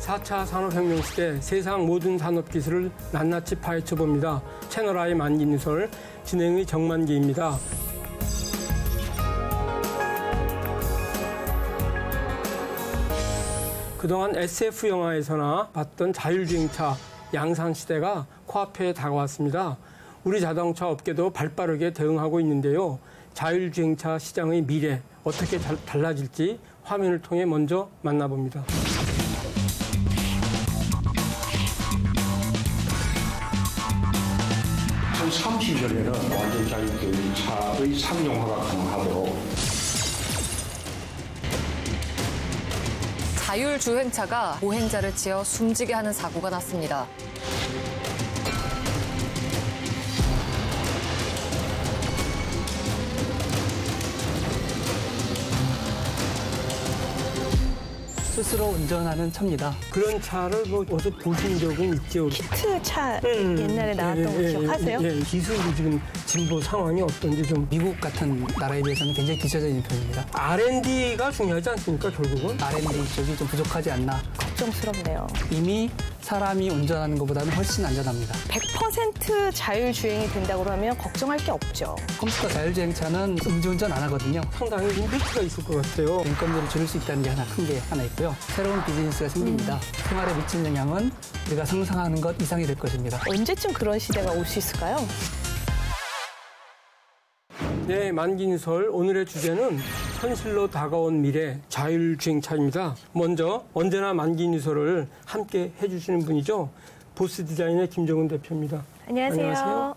4차 산업혁명 시대 세상 모든 산업기술을 낱낱이 파헤쳐봅니다. 채널I 만기누설 진행의 정만기입니다. 그동안 SF 영화에서나 봤던 자율주행차 양산시대가 코앞에 다가왔습니다. 우리 자동차 업계도 발빠르게 대응하고 있는데요. 자율주행차 시장의 미래 어떻게 달라질지 화면을 통해 먼저 만나봅니다. 한 30년에는 완전 자율주행차의 상용화가 가능하도록 자율주행차가 보행자를 치어 숨지게 하는 사고가 났습니다. 스스로 운전하는 차입니다. 그런 차를 어디서 보신 적은 있죠? 키트차 옛날에 나왔던 거 기억하세요? 기술이 지금 진보 상황이 어떤지 좀. 미국 같은 나라에 비해서는 굉장히 뒤처져 있는 편입니다. R&D가 중요하지 않습니까, 결국은? R&D 쪽이 좀 부족하지 않나. 걱정스럽네요. 이미 사람이 운전하는 것보다는 훨씬 안전합니다. 100% 자율주행이 된다고 하면 걱정할 게 없죠. 컴퓨터 자율주행차는 음주운전 안 하거든요. 상당히 임팩트가 있을 것 같아요. 인건비를 줄일 수 있다는 게 큰 게 하나 있고요. 새로운 비즈니스가 생깁니다. 생활에 미치는 영향은 우리가 상상하는 것 이상이 될 것입니다. 언제쯤 그런 시대가 올 수 있을까요? 네, 만기누설 오늘의 주제는 현실로 다가온 미래 자율주행차입니다. 먼저 언제나 만기누설을 함께 해주시는 분이죠. 보스 디자인의 김정은 대표입니다. 안녕하세요.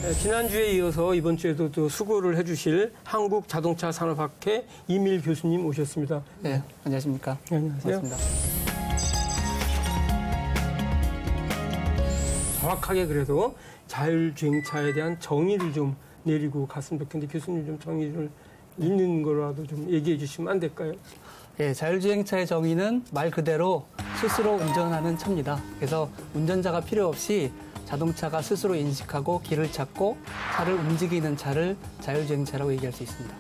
네, 지난주에 이어서 이번 주에도 또 수고를 해주실 한국자동차산업학회 이밀 교수님 오셨습니다. 네, 안녕하십니까. 네, 안녕하세요. 반갑습니다. 정확하게 그래도 자율주행차에 대한 정의를 좀 내리고 갔으면 좋겠는데 교수님 좀 정의를 있는 거라도 좀 얘기해 주시면 안 될까요? 예, 자율주행차의 정의는 말 그대로 스스로 운전하는 차입니다. 그래서 운전자가 필요 없이 자동차가 스스로 인식하고 길을 찾고 차를 움직이는 차를 자율주행차라고 얘기할 수 있습니다.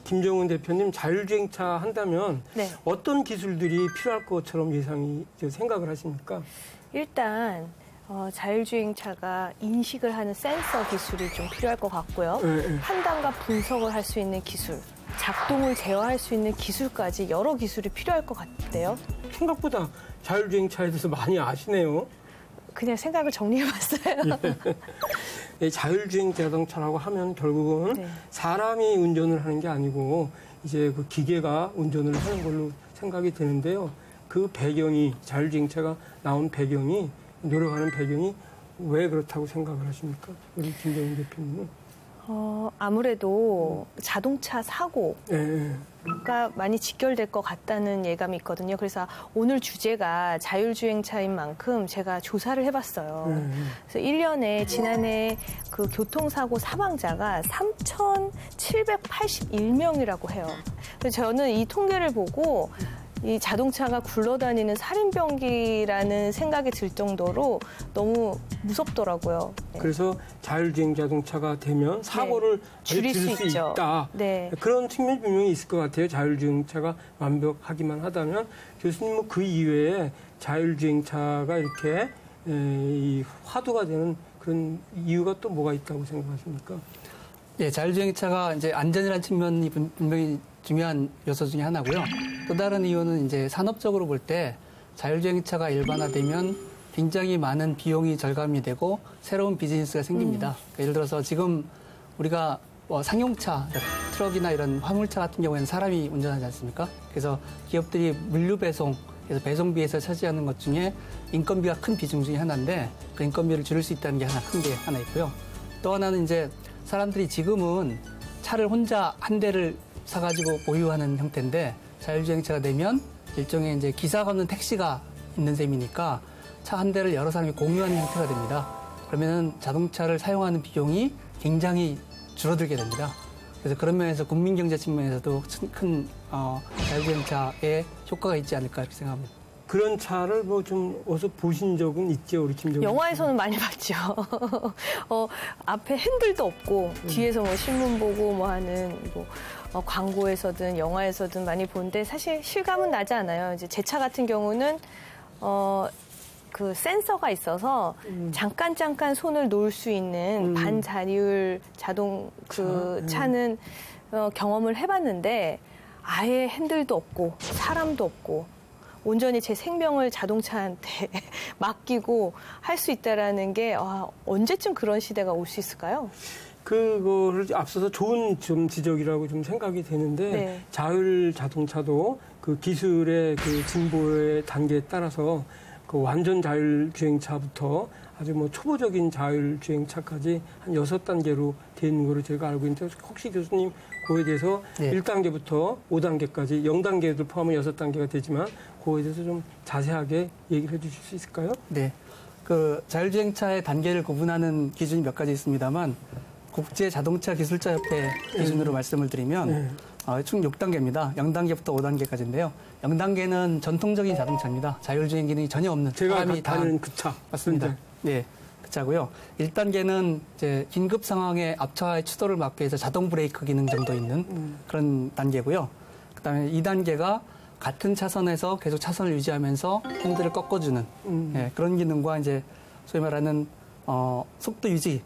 김정은 대표님, 자율주행차 한다면 네. 어떤 기술들이 필요할 것처럼 생각을 하십니까? 일단 자율주행차가 인식을 하는 센서 기술이 좀 필요할 것 같고요. 판단과 분석을 할 수 있는 기술, 작동을 제어할 수 있는 기술까지 여러 기술이 필요할 것 같대요. 생각보다 자율주행차에 대해서 많이 아시네요. 그냥 생각을 정리해봤어요. 네, 자율주행 자동차라고 하면 결국은 사람이 운전을 하는 게 아니고 이제 그 기계가 운전을 하는 걸로 생각이 되는데요. 그 배경이, 자율주행차가 나온 배경이, 노력하는 배경이 왜 그렇다고 생각을 하십니까? 우리 김정은 대표님은? 아무래도 자동차 사고가 많이 직결될 것 같다는 예감이 있거든요. 그래서 오늘 주제가 자율주행차인 만큼 제가 조사를 해봤어요. 그래서 1년에 지난해 그 교통사고 사망자가 3,781명이라고 해요. 그래서 저는 이 통계를 보고 이 자동차가 굴러다니는 살인병기라는 생각이 들 정도로 너무 무섭더라고요. 그래서 자율주행 자동차가 되면 사고를 줄일 수 있다. 네. 그런 측면이 분명히 있을 것 같아요. 자율주행차가 완벽하기만 하다면. 교수님은 그 이외에 자율주행차가 이렇게 이 화두가 되는 그런 이유가 또 뭐가 있다고 생각하십니까? 예, 자율주행차가 이제 안전이라는 측면이 분명히 중요한 요소 중에 하나고요. 또 다른 이유는 이제 산업적으로 볼 때 자율주행차가 일반화되면 굉장히 많은 비용이 절감이 되고 새로운 비즈니스가 생깁니다. 그러니까 예를 들어서 지금 우리가 상용차, 트럭이나 이런 화물차 같은 경우에는 사람이 운전하지 않습니까? 그래서 기업들이 물류 배송, 그래서 배송비에서 차지하는 것 중에 인건비가 큰 비중 중에 하나인데 그 인건비를 줄일 수 있다는 게 큰 게 하나 있고요. 또 하나는 이제 사람들이 지금은 차를 혼자 한 대를 사가지고 보유하는 형태인데 자율주행차가 되면 일종의 이제 기사가 없는 택시가 있는 셈이니까 차 한 대를 여러 사람이 공유하는 형태가 됩니다. 그러면은 자동차를 사용하는 비용이 굉장히 줄어들게 됩니다. 그래서 그런 면에서 국민경제 측면에서도 큰 자율주행차에 효과가 있지 않을까 이렇게 생각합니다. 그런 차를 뭐 좀 어디서 보신 적은 있죠, 우리 김정은? 영화에서는 많이 봤죠. 앞에 핸들도 없고 뒤에서 뭐 신문 보고 뭐 하는 뭐 광고에서든 영화에서든 많이 보는데 사실 실감은 나지 않아요. 이제 제 차 같은 경우는 그 센서가 있어서 잠깐 손을 놓을 수 있는 반자율 자동 그 차는 경험을 해봤는데 아예 핸들도 없고 사람도 없고 온전히 제 생명을 자동차한테 맡기고 할 수 있다라는 게 언제쯤 그런 시대가 올 수 있을까요? 그거를 앞서서 좋은 좀 지적이라고 좀 생각이 되는데 네. 자율 자동차도 그 기술의 그 진보의 단계에 따라서 그 완전 자율주행차부터 아주 뭐 초보적인 자율주행차까지 한 6단계로 되어 있는 거로 제가 알고 있는데 혹시 교수님 그거에 대해서 네. 1단계부터 5단계까지 0단계도 포함하면 6단계가 되지만 그거에 대해서 좀 자세하게 얘기를 해 주실 수 있을까요? 네. 그 자율주행차의 단계를 구분하는 기준이 몇 가지 있습니다만 국제자동차기술자협회 기준으로 말씀을 드리면 총 6단계입니다. 0단계부터 5단계까지인데요. 0단계는 전통적인 자동차입니다. 자율주행 기능이 전혀 없는 제가 사람이 타는 그 차. 맞습니다. 네, 그 차고요. 1단계는 이제 긴급 상황에 앞차의 추돌을 막기 위해서 자동 브레이크 기능 정도 있는 그런 단계고요. 그다음에 2단계가 같은 차선에서 계속 차선을 유지하면서 핸들을 꺾어주는 예, 그런 기능과 이제 소위 말하는 속도 유지.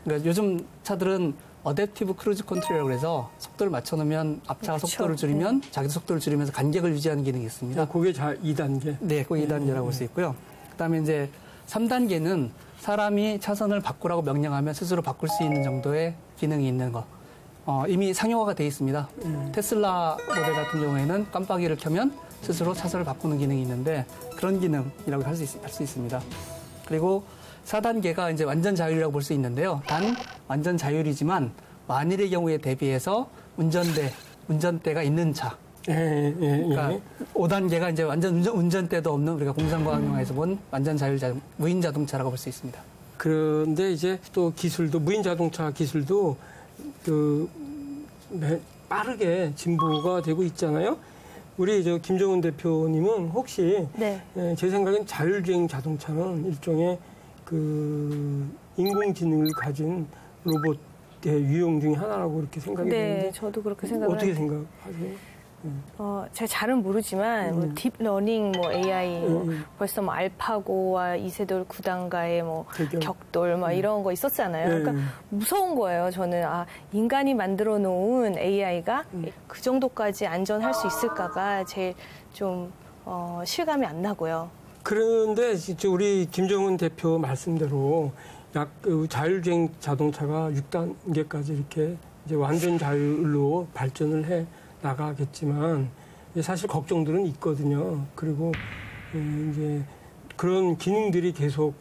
그러니까 요즘 차들은 어댑티브 크루즈 컨트롤이라고 해서 속도를 맞춰놓으면 앞차가 그렇죠. 속도를 줄이면 자기도 속도를 줄이면서 간격을 유지하는 기능이 있습니다. 그게 2단계. 네, 그게 2단계라고 볼 수 있고요. 그다음에 이제 3단계는 사람이 차선을 바꾸라고 명령하면 스스로 바꿀 수 있는 정도의 기능이 있는 거. 이미 상용화가 돼 있습니다. 테슬라 모델 같은 경우에는 깜빡이를 켜면 스스로 차선을 바꾸는 기능이 있는데 그런 기능이라고 할 수 있습니다. 그리고 4단계가 이제 완전 자율이라고 볼 수 있는데요. 단 완전 자율이지만 만일의 경우에 대비해서 운전대가 있는 차. 그러니까 5단계가 이제 완전 운전대도 없는 우리가 공상과학 영화에서 본 완전 무인 자동차라고 볼 수 있습니다. 그런데 이제 또 기술도 무인 자동차 기술도 빠르게 진보가 되고 있잖아요. 우리 김정은 대표님은 혹시 네. 제 생각엔 자율주행 자동차는 일종의 그 인공지능을 가진 로봇의 유형 중에 하나라고 이렇게 생각이 되는데 네, 저도 그렇게 생각을 어떻게 합니다. 생각하세요? 제가 잘은 모르지만 뭐 딥러닝, 뭐 AI, 벌써 뭐 알파고와 이세돌 9단가의 뭐 격돌, 뭐 이런 거 있었잖아요. 그러니까 무서운 거예요. 저는 인간이 만들어 놓은 AI가 그 정도까지 안전할 수 있을까가 제일 좀 실감이 안 나고요. 그런데 우리 김정은 대표 말씀대로 자율주행 자동차가 6단계까지 이렇게 이제 완전 자율로 발전을 해 나가겠지만 사실 걱정들은 있거든요. 그리고 이제 그런 기능들이 계속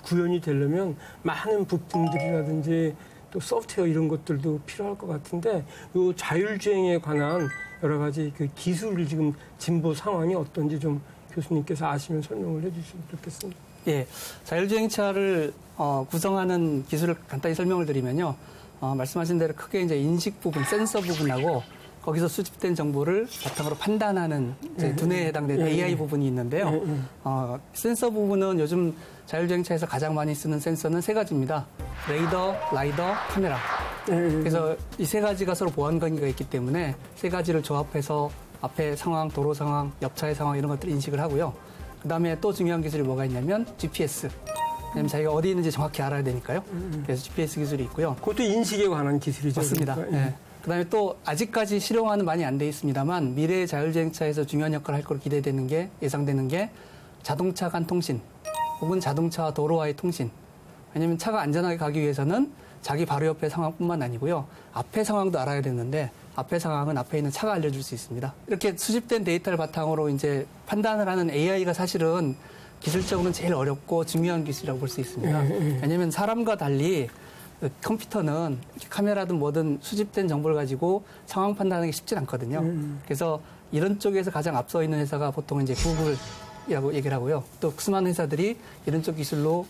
구현이 되려면 많은 부품들이라든지 또 소프트웨어 이런 것들도 필요할 것 같은데 이 자율주행에 관한 여러 가지 그 기술을 지금 진보 상황이 어떤지 좀 교수님께서 아시면 설명을 해주시면 좋겠습니다. 예, 자율주행차를 구성하는 기술을 간단히 설명을 드리면요. 말씀하신 대로 크게 이제 인식 부분, 센서 부분하고 거기서 수집된 정보를 바탕으로 판단하는 두뇌에 해당되는 AI 부분이 있는데요. 센서 부분은 요즘 자율주행차에서 가장 많이 쓰는 센서는 3가지입니다. 레이더, 라이더, 카메라. 그래서 이 3가지가 서로 보안 관계가 있기 때문에 3가지를 조합해서 앞에 상황, 도로 상황, 옆차의 상황 이런 것들을 인식을 하고요. 그다음에 또 중요한 기술이 뭐가 있냐면 GPS. 왜냐면 자기가 어디 있는지 정확히 알아야 되니까요. 그래서 GPS 기술이 있고요. 그것도 인식에 관한 기술이죠. 맞습니다. 그러니까. 네. 그다음에 또 아직까지 실용화는 많이 안 돼 있습니다만 미래의 자율주행차에서 중요한 역할을 할 걸로 기대되는 게 예상되는 게 자동차 간 통신 혹은 자동차와 도로와의 통신. 왜냐하면 차가 안전하게 가기 위해서는 자기 바로 옆의 상황뿐만 아니고요. 앞의 상황도 알아야 되는데 앞의 상황은 앞에 있는 차가 알려줄 수 있습니다. 이렇게 수집된 데이터를 바탕으로 이제 판단을 하는 AI가 사실은 기술적으로는 제일 어렵고 중요한 기술이라고 볼 수 있습니다. 왜냐하면 사람과 달리 컴퓨터는 카메라든 뭐든 수집된 정보를 가지고 상황 판단하는 게 쉽진 않거든요. 그래서 이런 쪽에서 가장 앞서 있는 회사가 보통 이제 구글이라고 얘기를 하고요. 또 수많은 회사들이 이런 쪽 기술로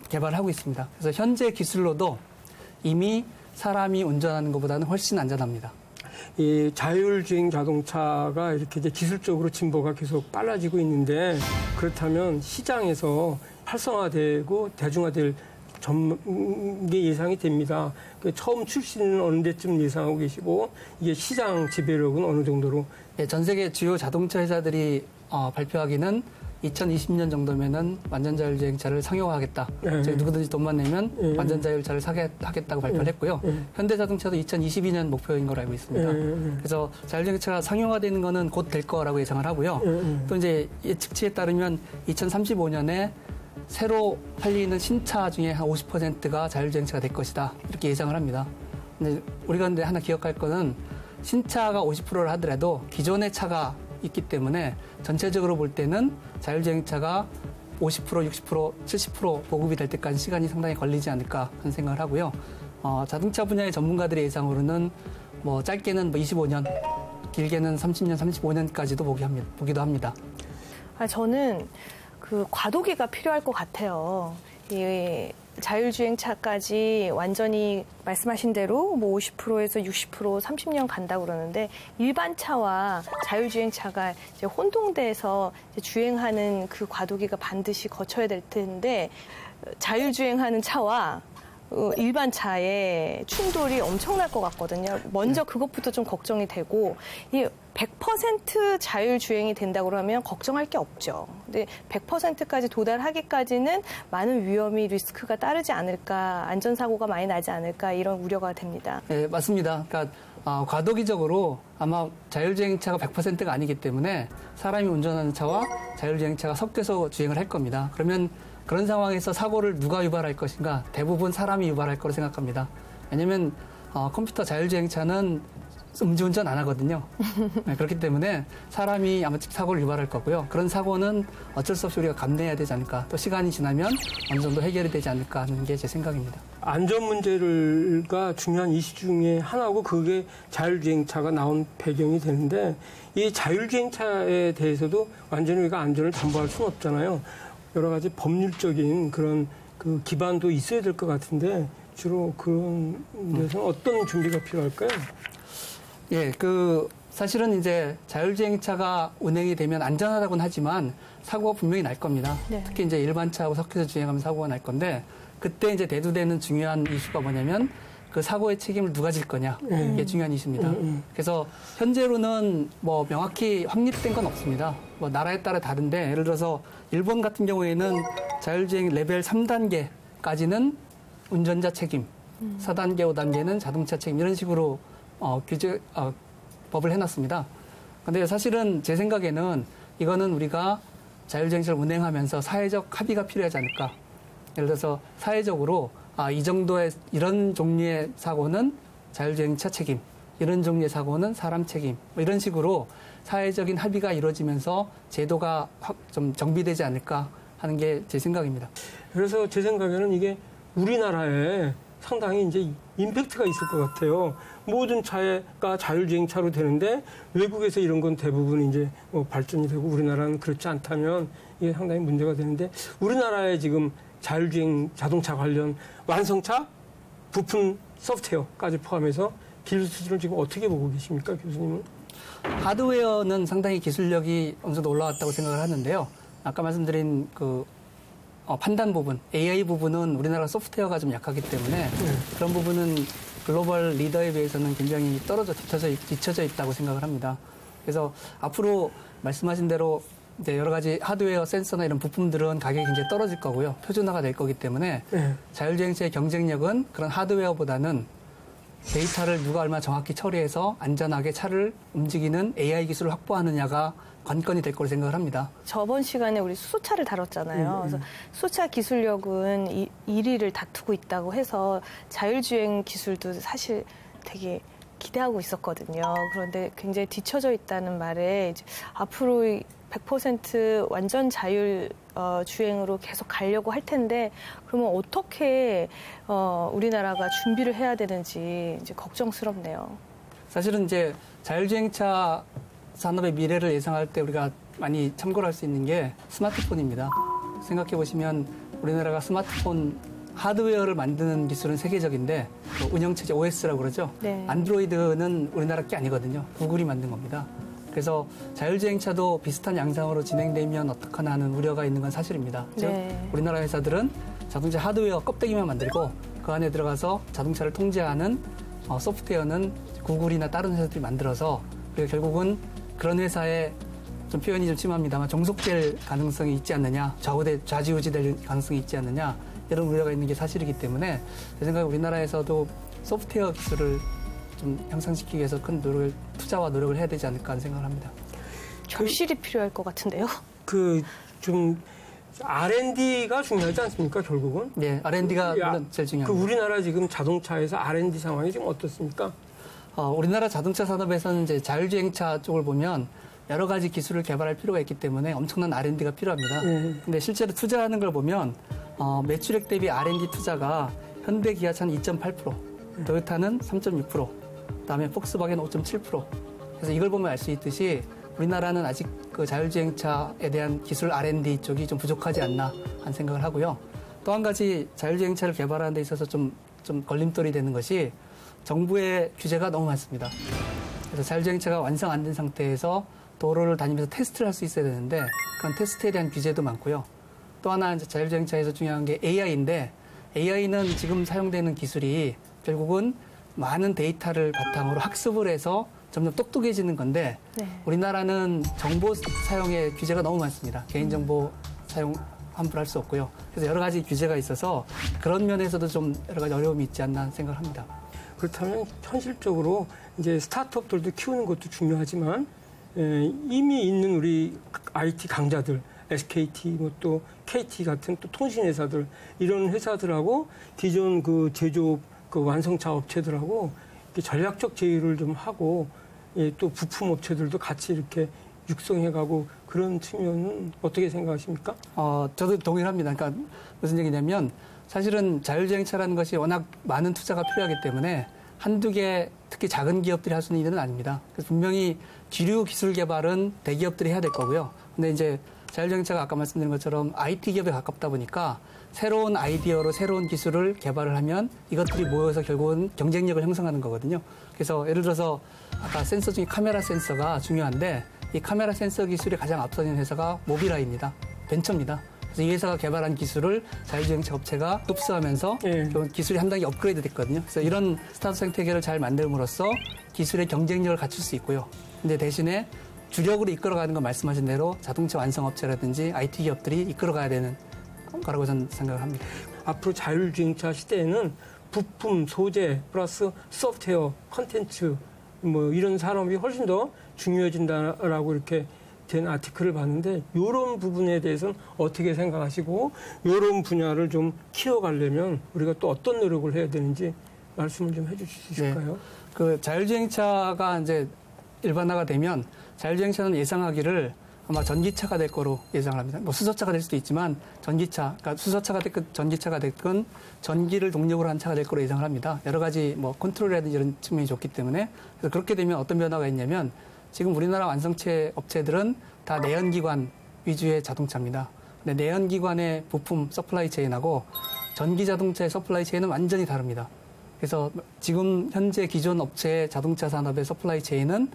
개발을 하고 있습니다. 그래서 현재 기술로도 이미 사람이 운전하는 것보다는 훨씬 안전합니다. 이 자율주행 자동차가 이렇게 이제 기술적으로 진보가 계속 빨라지고 있는데 그렇다면 시장에서 활성화되고 대중화될 게 예상이 됩니다. 처음 출시는 어느 때쯤 예상하고 계시고 이게 시장 지배력은 어느 정도로? 네, 전 세계 주요 자동차 회사들이 발표하기는 2020년 정도면은 완전 자율주행차를 상용화하겠다. 저희 누구든지 돈만 내면 완전 자율차를 사게 하겠다고 발표를 했고요. 현대자동차도 2022년 목표인 걸로 알고 있습니다. 그래서 자율주행차가 상용화되는 거는 곧 될 거라고 예상을 하고요. 또 이제 예측치에 따르면 2035년에 새로 팔리는 신차 중에 한 50%가 자율주행차가 될 것이다. 이렇게 예상을 합니다. 근데 우리가 근데 하나 기억할 거는 신차가 50%를 하더라도 기존의 차가 있기 때문에 전체적으로 볼 때는 자율주행차가 50%, 60%, 70% 보급이 될 때까지 시간이 상당히 걸리지 않을까 하는 생각을 하고요. 자동차 분야의 전문가들의 예상으로는 뭐 짧게는 25년, 길게는 30년, 35년까지도 보기도 합니다. 저는 그 과도기가 필요할 것 같아요. 이 자율주행차까지 완전히 말씀하신 대로 뭐 50%에서 60%, 30년 간다고 그러는데 일반 차와 자율주행차가 이제 혼동돼서 이제 주행하는 그 과도기가 반드시 거쳐야 될 텐데 자율주행하는 차와 일반 차의 충돌이 엄청날 것 같거든요. 먼저 그것부터 좀 걱정이 되고 이 100% 자율주행이 된다고 그러면 걱정할 게 없죠. 근데 100%까지 도달하기까지는 많은 위험이 리스크가 따르지 않을까, 안전사고가 많이 나지 않을까 이런 우려가 됩니다. 네, 맞습니다. 그러니까 과도기적으로 아마 자율주행차가 100%가 아니기 때문에 사람이 운전하는 차와 자율주행차가 섞여서 주행을 할 겁니다. 그러면 그런 상황에서 사고를 누가 유발할 것인가? 대부분 사람이 유발할 거로 생각합니다. 왜냐하면 컴퓨터 자율주행차는 음주운전 안 하거든요. 네, 그렇기 때문에 사람이 아마 사고를 유발할 거고요. 그런 사고는 어쩔 수 없이 우리가 감내해야 되지 않을까. 또 시간이 지나면 어느 정도 해결이 되지 않을까 하는 게 제 생각입니다. 안전 문제가 중요한 이슈 중에 하나고 그게 자율주행차가 나온 배경이 되는데 이 자율주행차에 대해서도 완전히 우리가 안전을 담보할 수는 없잖아요. 여러 가지 법률적인 그런 그 기반도 있어야 될 것 같은데 주로 그런 데서는 어떤 준비가 필요할까요? 예, 사실은 이제 자율주행차가 운행이 되면 안전하다고는 하지만 사고가 분명히 날 겁니다. 네. 특히 이제 일반 차하고 섞여서 주행하면 사고가 날 건데 그때 이제 대두되는 중요한 이슈가 뭐냐면 그 사고의 책임을 누가 질 거냐. 이게 중요한 이슈입니다. 그래서 현재로는 뭐 명확히 확립된 건 없습니다. 뭐 나라에 따라 다른데 예를 들어서 일본 같은 경우에는 자율주행 레벨 3단계까지는 운전자 책임, 4단계, 5단계는 자동차 책임 이런 식으로 법을 해놨습니다. 근데 사실은 제 생각에는 이거는 우리가 자율주행차를 운행하면서 사회적 합의가 필요하지 않을까. 예를 들어서 사회적으로 이 정도의 이런 종류의 사고는 자율주행차 책임, 이런 종류의 사고는 사람 책임, 뭐 이런 식으로 사회적인 합의가 이루어지면서 제도가 좀 정비되지 않을까 하는 게 제 생각입니다. 그래서 제 생각에는 이게 우리나라에 상당히 이제 임팩트가 있을 것 같아요. 모든 차가 자율주행차로 되는데 외국에서 이런 건 대부분 이제 발전이 되고 우리나라는 그렇지 않다면 이게 상당히 문제가 되는데 우리나라에 지금 자율주행 자동차 관련 완성차, 부품, 소프트웨어까지 포함해서 기술 수준을 지금 어떻게 보고 계십니까, 교수님은? 하드웨어는 상당히 기술력이 어느 정도 올라왔다고 생각을 하는데요. 아까 말씀드린 판단 부분, AI 부분은 우리나라 소프트웨어가 좀 약하기 때문에 그런 부분은 글로벌 리더에 비해서는 굉장히 뒤처져 있다고 생각을 합니다. 그래서 앞으로 말씀하신 대로 이제 여러 가지 하드웨어, 센서나 이런 부품들은 가격이 굉장히 떨어질 거고요. 표준화가 될 거기 때문에 자율주행차의 경쟁력은 그런 하드웨어보다는 데이터를 누가 얼마나 정확히 처리해서 안전하게 차를 움직이는 AI 기술을 확보하느냐가 관건이 될 거로 생각을 합니다. 저번 시간에 우리 수소차를 다뤘잖아요. 그래서 수소차 기술력은 1위를 다투고 있다고 해서 자율주행 기술도 사실 되게 기대하고 있었거든요. 그런데 굉장히 뒤처져 있다는 말에 이제 앞으로 100% 완전 자율 주행으로 계속 가려고 할 텐데 그러면 어떻게 우리나라가 준비를 해야 되는지 이제 걱정스럽네요. 사실은 이제 자율주행차 산업의 미래를 예상할 때 우리가 많이 참고를 할 수 있는 게 스마트폰입니다. 생각해 보시면 우리나라가 스마트폰 하드웨어를 만드는 기술은 세계적인데 운영체제 OS라고 그러죠. 네. 안드로이드는 우리나라 게 아니거든요. 구글이 만든 겁니다. 그래서 자율주행차도 비슷한 양상으로 진행되면 어떡하나 하는 우려가 있는 건 사실입니다. 즉 네. 우리나라 회사들은 자동차 하드웨어 껍데기만 만들고 그 안에 들어가서 자동차를 통제하는 소프트웨어는 구글이나 다른 회사들이 만들어서 결국은 그런 회사의 좀 표현이 좀 심합니다만 종속될 가능성이 있지 않느냐, 좌지우지될 가능성이 있지 않느냐 이런 우려가 있는 게 사실이기 때문에 제 생각에 우리나라에서도 소프트웨어 기술을 좀 향상시키기 위해서 큰 투자와 노력을 해야 되지 않을까 하는 생각을 합니다. 절실히 필요할 것 같은데요. 좀 R&D가 중요하지 않습니까, 결국은? 네, R&D가 물론 제일 중요합니다. 우리나라 지금 자동차에서 R&D 상황이 지금 어떻습니까? 우리나라 자동차 산업에서는 이제 자율주행차 쪽을 보면 여러 가지 기술을 개발할 필요가 있기 때문에 엄청난 R&D가 필요합니다. 근데 실제로 투자하는 걸 보면 매출액 대비 R&D 투자가 현대 기아차는 2.8%, 토요타는 3.6%, 그다음에 폭스바겐 5.7%. 그래서 이걸 보면 알 수 있듯이 우리나라는 아직 그 자율주행차에 대한 기술 R&D 쪽이 좀 부족하지 않나 하는 생각을 하고요. 또 한 가지 자율주행차를 개발하는 데 있어서 좀 걸림돌이 되는 것이 정부의 규제가 너무 많습니다. 그래서 자율주행차가 완성 안 된 상태에서 도로를 다니면서 테스트를 할 수 있어야 되는데 그런 테스트에 대한 규제도 많고요. 또 하나 이제 자율주행차에서 중요한 게 AI인데 AI는 지금 사용되는 기술이 결국은 많은 데이터를 바탕으로 학습을 해서 점점 똑똑해지는 건데 네. 우리나라는 정보 사용에 규제가 너무 많습니다. 개인정보 사용 함부로 할 수 없고요. 그래서 여러 가지 규제가 있어서 그런 면에서도 좀 여러 가지 어려움이 있지 않나 생각을 합니다. 그렇다면 현실적으로 이제 스타트업들도 키우는 것도 중요하지만 이미 있는 우리 IT 강자들, SKT, 또 KT 같은 또 통신회사들 이런 회사들하고 기존 그 제조업 그 완성차 업체들하고 전략적 제휴를 좀 하고 또 부품 업체들도 같이 이렇게 육성해가고 그런 측면은 어떻게 생각하십니까? 저도 동의합니다. 그러니까 무슨 얘기냐면 사실은 자율주행차라는 것이 워낙 많은 투자가 필요하기 때문에 한두 개 특히 작은 기업들이 할 수 있는 일은 아닙니다. 그래서 분명히 주류 기술 개발은 대기업들이 해야 될 거고요. 근데 이제 자율주행차가 아까 말씀드린 것처럼 IT 기업에 가깝다 보니까 새로운 아이디어로 새로운 기술을 개발을 하면 이것들이 모여서 결국은 경쟁력을 형성하는 거거든요. 그래서 예를 들어서 아까 센서 중에 카메라 센서가 중요한데 이 카메라 센서 기술이 가장 앞서는 회사가 모비라이입니다. 벤처입니다. 그래서 이 회사가 개발한 기술을 자율주행차 업체가 흡수하면서 기술이 한 단계 업그레이드 됐거든요. 그래서 이런 스타트업 생태계를 잘 만듦으로써 기술의 경쟁력을 갖출 수 있고요. 근데 대신에 주력으로 이끌어가는 건 말씀하신 대로 자동차 완성업체라든지 IT 기업들이 이끌어가야 되는 거라고 저는 생각을 합니다. 앞으로 자율주행차 시대에는 부품, 소재, 플러스 소프트웨어, 컨텐츠 이런 산업이 훨씬 더 중요해진다라고 이렇게 된 아티클을 봤는데 이런 부분에 대해서는 어떻게 생각하시고 이런 분야를 좀 키워가려면 우리가 또 어떤 노력을 해야 되는지 말씀을 좀 해주실 수 있을까요? 네. 그 자율주행차가 이제 일반화가 되면 자율주행차는 예상하기를 아마 전기차가 될 거로 예상을 합니다. 수소차가 될 수도 있지만 전기차, 그러니까 수소차가 됐건 전기차가 됐건 전기를 동력으로 한 차가 될 거로 예상을 합니다. 여러 가지 컨트롤이라든지 이런 측면이 좋기 때문에 그래서 그렇게 되면 어떤 변화가 있냐면 지금 우리나라 완성체 업체들은 다 내연기관 위주의 자동차입니다. 근데 내연기관의 부품 서플라이 체인하고 전기자동차의 서플라이 체인은 완전히 다릅니다. 그래서 지금 현재 기존 업체의 자동차 산업의 서플라이 체인은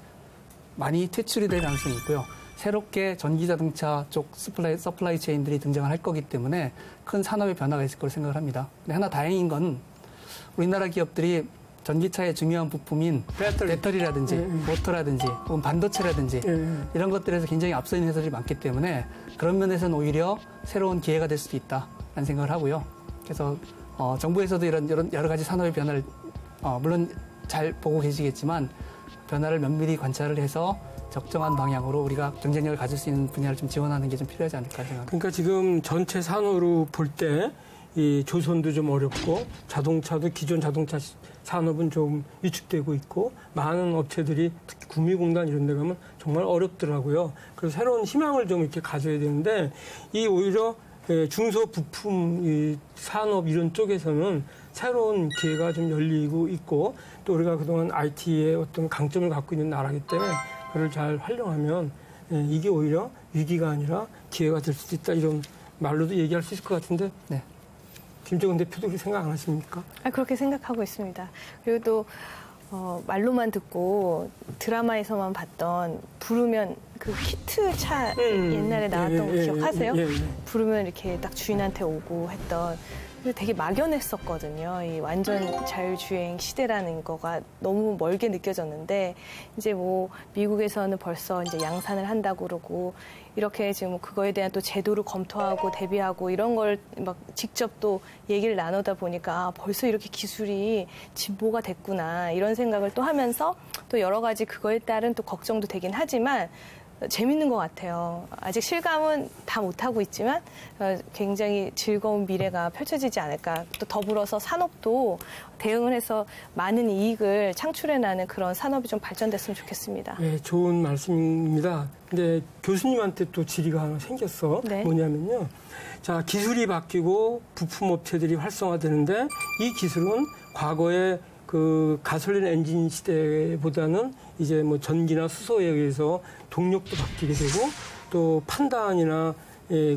많이 퇴출이 될 가능성이 있고요. 새롭게 전기자동차 쪽 서플라이 체인들이 등장을 할 거기 때문에 큰 산업의 변화가 있을 거로 생각을 합니다. 근데 하나 다행인 건 우리나라 기업들이 전기차의 중요한 부품인 배터리라든지 모터라든지 혹은 반도체라든지 이런 것들에서 굉장히 앞서 있는 회사들이 많기 때문에 그런 면에서는 오히려 새로운 기회가 될 수도 있다라는 생각을 하고요. 그래서 정부에서도 이런 여러 가지 산업의 변화를 물론 잘 보고 계시겠지만 변화를 면밀히 관찰을 해서 적정한 방향으로 우리가 경쟁력을 가질 수 있는 분야를 좀 지원하는 게 좀 필요하지 않을까 생각합니다. 그러니까 지금 전체 산업으로 볼 때 이 조선도 좀 어렵고 자동차도 기존 자동차 산업은 좀 위축되고 있고 많은 업체들이 특히 구미공단 이런 데 가면 정말 어렵더라고요. 그래서 새로운 희망을 좀 이렇게 가져야 되는데 이 오히려 중소부품 이 산업 이런 쪽에서는 새로운 기회가 좀 열리고 있고 또 우리가 그동안 IT의 어떤 강점을 갖고 있는 나라이기 때문에 그걸 잘 활용하면 이게 오히려 위기가 아니라 기회가 될 수도 있다 이런 말로도 얘기할 수 있을 것 같은데 네. 김정은 대표도 그렇게 생각 안 하십니까? 그렇게 생각하고 있습니다. 그리고 또 말로만 듣고 드라마에서만 봤던 부르면 그 히트차 옛날에 나왔던 거 기억하세요? 부르면 이렇게 딱 주인한테 오고 했던 되게 막연했었거든요. 이 완전 자율주행 시대라는 거가 너무 멀게 느껴졌는데 이제 뭐 미국에서는 벌써 이제 양산을 한다고 그러고 이렇게 지금 그거에 대한 또 제도를 검토하고 대비하고 이런 걸 막 직접 또 얘기를 나누다 보니까 벌써 이렇게 기술이 진보가 됐구나 이런 생각을 또 하면서 또 여러 가지 그거에 따른 또 걱정도 되긴 하지만 재밌는 것 같아요. 아직 실감은 다 못하고 있지만 굉장히 즐거운 미래가 펼쳐지지 않을까. 또 더불어서 산업도 대응을 해서 많은 이익을 창출해내는 그런 산업이 좀 발전됐으면 좋겠습니다. 네, 좋은 말씀입니다. 근데 교수님한테 또 질의가 하나 생겼어. 네. 뭐냐면요. 자, 기술이 바뀌고 부품업체들이 활성화되는데 이 기술은 과거에 그 가솔린 엔진 시대보다는 이제 뭐 전기나 수소에 의해서 동력도 바뀌게 되고 또 판단이나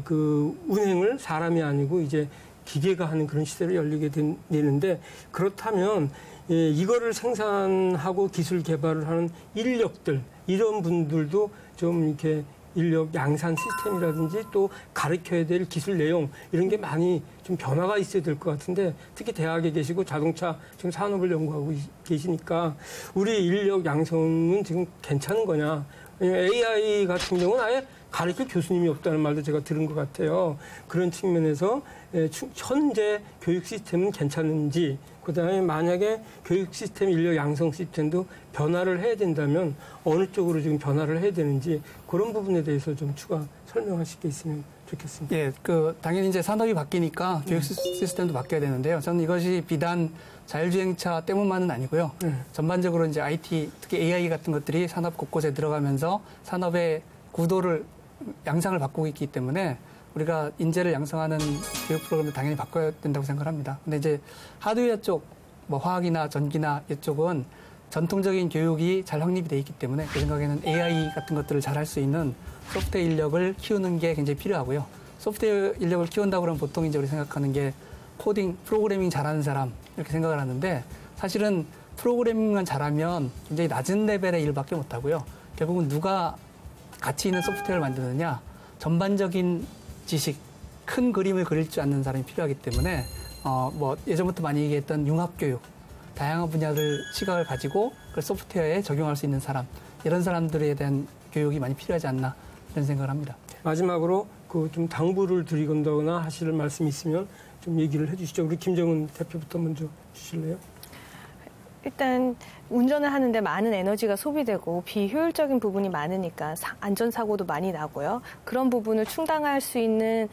그 운행을 사람이 아니고 이제 기계가 하는 그런 시대로 열리게 되는데 그렇다면 이거를 생산하고 기술 개발을 하는 인력들 이런 분들도 좀 이렇게 인력 양산 시스템이라든지 또 가르쳐야 될 기술 내용 이런 게 많이 좀 변화가 있어야 될 것 같은데 특히 대학에 계시고 자동차 지금 산업을 연구하고 계시니까 우리 인력 양성은 지금 괜찮은 거냐. 왜냐면 AI 같은 경우는 아예 가르칠 교수님이 없다는 말도 제가 들은 것 같아요. 그런 측면에서 현재 교육 시스템은 괜찮은지 그다음에 만약에 교육 시스템, 인력 양성 시스템도 변화를 해야 된다면 어느 쪽으로 지금 변화를 해야 되는지 그런 부분에 대해서 좀 추가 설명하실 게 있으면 좋겠습니다. 예, 당연히 이제 산업이 바뀌니까 교육 시스템도 바뀌어야 되는데요. 저는 이것이 비단 자율주행차 때문만은 아니고요. 전반적으로 이제 IT, 특히 AI 같은 것들이 산업 곳곳에 들어가면서 산업의 구도를 양상을 바꾸고 있기 때문에 우리가 인재를 양성하는 교육 프로그램도 당연히 바꿔야 된다고 생각합니다. 근데 이제 하드웨어 쪽, 뭐 화학이나 전기나 이쪽은 전통적인 교육이 잘 확립이 돼 있기 때문에 제 생각에는 AI 같은 것들을 잘 할 수 있는 소프트웨어 인력을 키우는 게 굉장히 필요하고요. 소프트웨어 인력을 키운다고 그러면 보통 이제 우리 생각하는 게 코딩, 프로그래밍 잘하는 사람 이렇게 생각을 하는데 사실은 프로그래밍만 잘하면 굉장히 낮은 레벨의 일밖에 못하고요. 결국은 누가 가치 있는 소프트웨어를 만드느냐 전반적인 지식, 큰 그림을 그릴 줄 아는 사람이 필요하기 때문에 뭐 예전부터 많이 얘기했던 융합교육, 다양한 분야들 시각을 가지고 그 소프트웨어에 적용할 수 있는 사람 이런 사람들에 대한 교육이 많이 필요하지 않나 이런 생각을 합니다. 마지막으로 그 좀 당부를 드리거나 하실 말씀이 있으면 좀 얘기를 해주시죠. 우리 김정은 대표부터 먼저 주실래요? 일단 운전을 하는데 많은 에너지가 소비되고 비효율적인 부분이 많으니까 안전사고도 많이 나고요. 그런 부분을 충당할 수 있는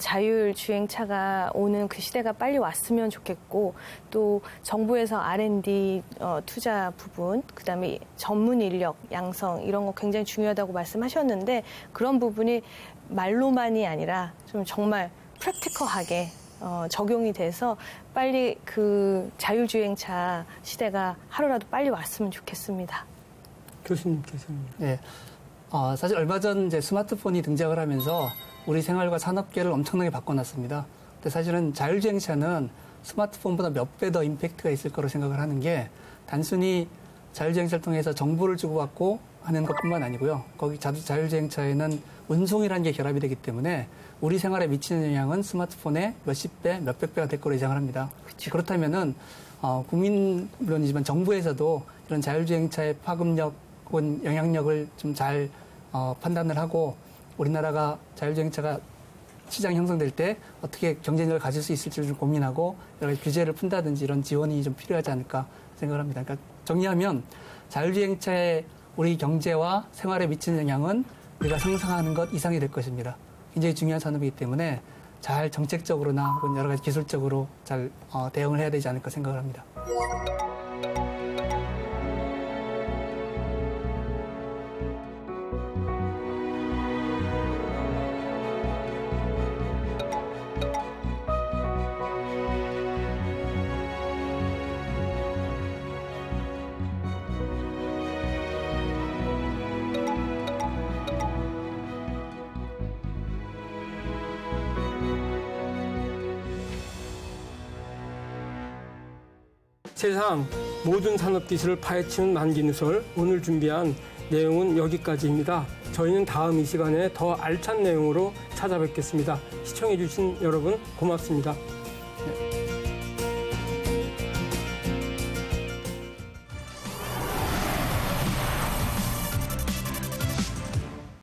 자율주행차가 오는 그 시대가 빨리 왔으면 좋겠고 또 정부에서 R&D 투자 부분, 그다음에 전문 인력 양성 이런 거 굉장히 중요하다고 말씀하셨는데 그런 부분이 말로만이 아니라 좀 정말 프랙티컬하게 적용이 돼서 빨리 그 자율주행차 시대가 하루라도 빨리 왔으면 좋겠습니다. 교수님께서는. 네. 사실 얼마 전 이제 스마트폰이 등장을 하면서 우리 생활과 산업계를 엄청나게 바꿔놨습니다. 근데 사실은 자율주행차는 스마트폰보다 몇 배 더 임팩트가 있을 거로 생각을 하는 게 단순히 자율주행차를 통해서 정보를 주고받고 하는 것뿐만 아니고요. 거기 자율주행차에는 운송이라는 게 결합이 되기 때문에 우리 생활에 미치는 영향은 스마트폰의 몇십 배, 몇백 배가 될 거로 예상을 합니다. 그렇죠. 그렇다면은 국민 물론이지만 정부에서도 이런 자율주행차의 파급력 혹은 영향력을 좀 잘 판단을 하고 우리나라가 자율주행차가 시장 형성될 때 어떻게 경쟁력을 가질 수 있을지를 좀 고민하고 여러 가지 규제를 푼다든지 이런 지원이 좀 필요하지 않을까 생각을 합니다. 그러니까 정리하면 자율주행차의 우리 경제와 생활에 미치는 영향은 우리가 상상하는 것 이상이 될 것입니다. 굉장히 중요한 산업이기 때문에 잘 정책적으로나 혹은 여러 가지 기술적으로 잘 대응을 해야 되지 않을까 생각을 합니다. 세상 모든 산업기술을 파헤치는 만기누설, 오늘 준비한 내용은 여기까지입니다. 저희는 다음 이 시간에 더 알찬 내용으로 찾아뵙겠습니다. 시청해주신 여러분 고맙습니다.